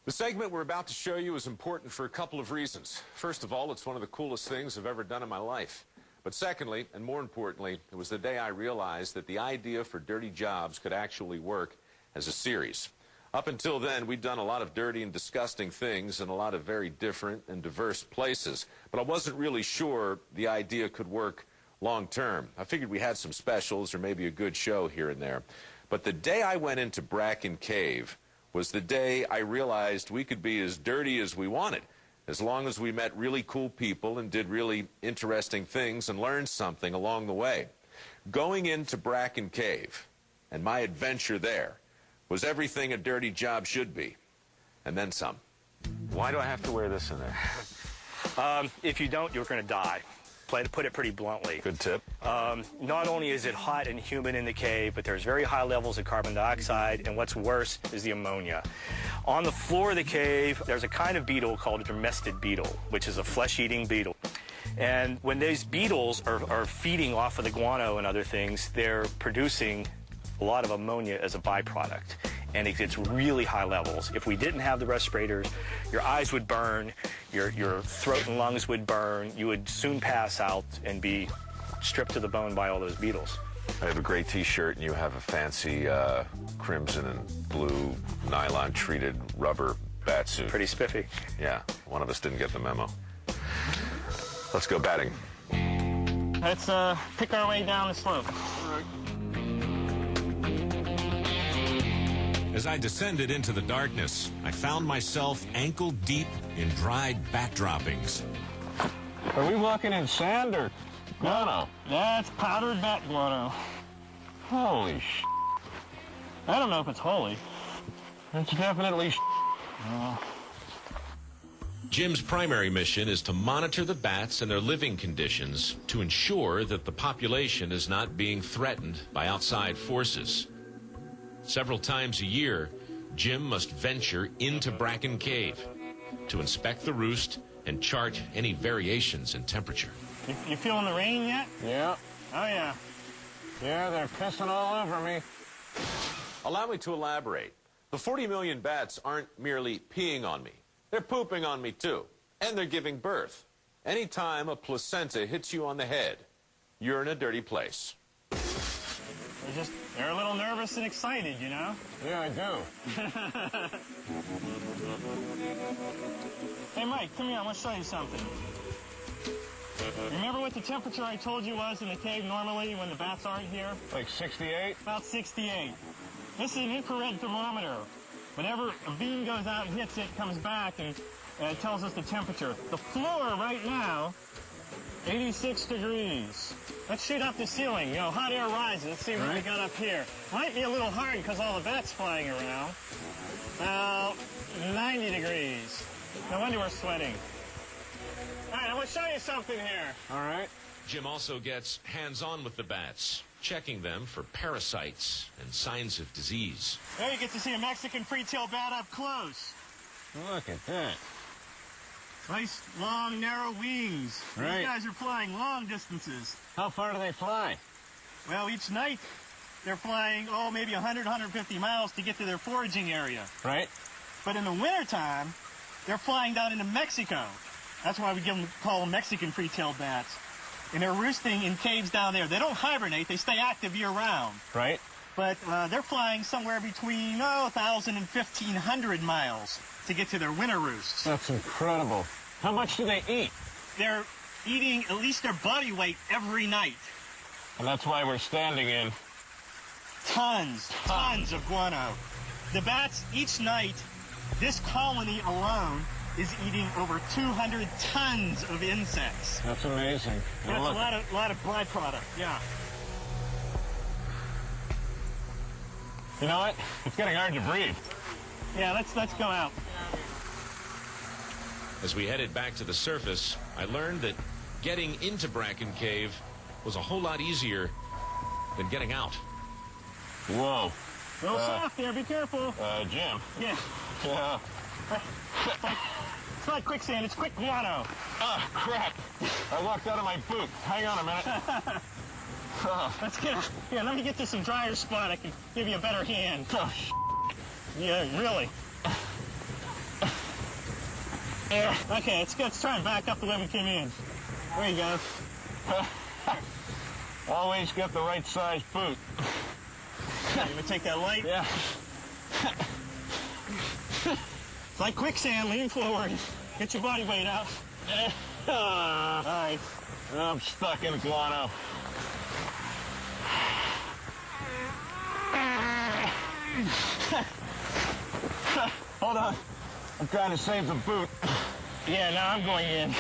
The segment we're about to show you is important for a couple of reasons. First of all, it's one of the coolest things I've ever done in my life. But secondly, and more importantly, it was the day I realized that the idea for Dirty Jobs could actually work as a series. Up until then, we'd done a lot of dirty and disgusting things in a lot of very different and diverse places. But I wasn't really sure the idea could work long term. I figured we had some specials or maybe a good show here and there. But the day I went into Bracken Cave was the day I realized we could be as dirty as we wanted, as long as we met really cool people and did really interesting things and learned something along the way. Going into Bracken Cave and my adventure there was everything a dirty job should be, and then some. Why do I have to wear this in there? If you don't, you're going to die. To put it pretty bluntly. Good tip. Not only is it hot and humid in the cave, but there's very high levels of carbon dioxide, and what's worse is the ammonia. On the floor of the cave, there's a kind of beetle called a dermestid beetle, which is a flesh-eating beetle. And when these beetles are feeding off of the guano and other things, they're producing a lot of ammonia as a byproduct. And it gets really high levels. If we didn't have the respirators, your eyes would burn, your throat and lungs would burn, you would soon pass out and be stripped to the bone by all those beetles. I have a gray T-shirt and you have a fancy crimson and blue nylon-treated rubber bat suit. Pretty spiffy. Yeah, one of us didn't get the memo. Let's go batting. Let's pick our way down the slope. All right. As I descended into the darkness, I found myself ankle-deep in dried bat droppings. Are we walking in sand or guano? That's powdered bat guano. Holy sh**. I don't know if it's holy. It's definitely sh**. Jim's primary mission is to monitor the bats and their living conditions to ensure that the population is not being threatened by outside forces. Several times a year, Jim must venture into Bracken Cave to inspect the roost and chart any variations in temperature. You feeling the rain yet? Yeah. Oh, yeah. Yeah, they're pissing all over me. Allow me to elaborate. The 40 million bats aren't merely peeing on me. They're pooping on me, too. And they're giving birth. Anytime a hits you on the head, you're in a dirty place. They're a little nervous and excited, you know? Yeah, I do. Hey, Mike, come here. I want to show you something. Remember what the temperature I told you was in the cave normally when the bats aren't here? Like 68? About 68. This is an infrared thermometer. Whenever a beam goes out and hits it, comes back, and it tells us the temperature. The floor right now, 86 degrees. Let's shoot up the ceiling. You know, hot air rises. Let's see what we got up here. Might be a little hard because all the bats flying around. About 90 degrees. No wonder we're sweating. All right, I want to show you something here. All right. Jim also gets hands-on with the bats, checking them for parasites and signs of disease. There you get to see a Mexican free-tailed bat up close. Look at that. Nice, long, narrow wings. Right. These guys are flying long distances. How far do they fly? Well, each night they're flying, maybe 100, 150 miles to get to their foraging area. Right. But in the wintertime, they're flying down into Mexico. That's why we call them Mexican free-tailed bats. And they're roosting in caves down there. They don't hibernate. They stay active year-round. Right. But they're flying somewhere between, 1,000 and 1,500 miles to get to their winter roosts. That's incredible. How much do they eat? They're eating at least their body weight every night. And that's why we're standing in Tons of guano. The bats, each night, this colony alone is eating over 200 tons of insects. That's amazing. That's a lot of byproduct, yeah. You know what? It's getting hard to breathe. Yeah, let's go out. As we headed back to the surface, I learned that getting into Bracken Cave was a whole lot easier than getting out. Whoa. Real soft there, be careful. Jim. Yeah. Yeah. It's not quicksand, it's quick guano. Oh, crap. I walked out of my boot. Hang on a minute. Let's here, let me get to some drier spot. I can give you a better hand. Oh, Yeah, really. Yeah. Okay, let's try and back up the way we came in. There you go. Always get the right size boot. You gonna take that light? Yeah. It's like quicksand, lean forward. Get your body weight out. All right. I'm stuck in guano. Hold on. I'm trying to save the boot. Yeah, now I'm going in.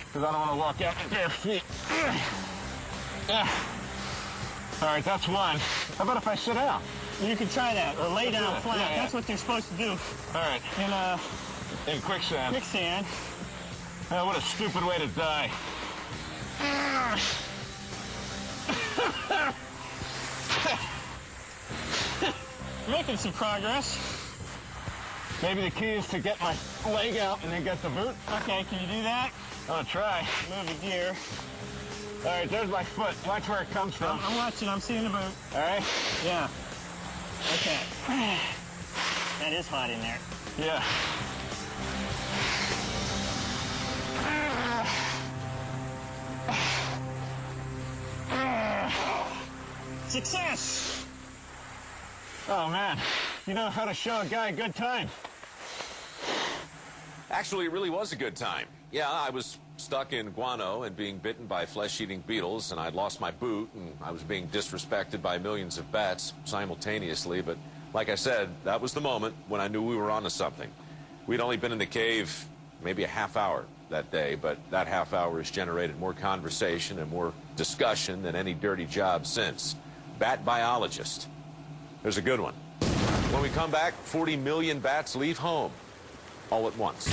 Because I don't want to walk out with bare feet. All right, that's one. How about if I sit down? You can try that, or lay down flat. Yeah, yeah. That's what you're supposed to do All right. In quicksand. quicksand. Oh, what a stupid way to die. Making some progress. Maybe the key is to get my leg out and then get the boot. Okay, can you do that? I'm gonna try. Move the gear. All right, there's my foot. Watch where it comes from. I'm watching, I'm seeing the boot. All right? Yeah. Okay. That is hot in there. Yeah. Success! Oh, man. You know how to show a guy a good time. Actually, it really was a good time. Yeah, I was stuck in guano and being bitten by flesh-eating beetles, and I'd lost my boot, and I was being disrespected by millions of bats simultaneously. But like I said, that was the moment when I knew we were onto something. We'd only been in the cave maybe a half hour that day, but that half hour has generated more conversation and more discussion than any dirty job since. Bat biologist. There's a good one. When we come back, 40 million bats leave home all at once.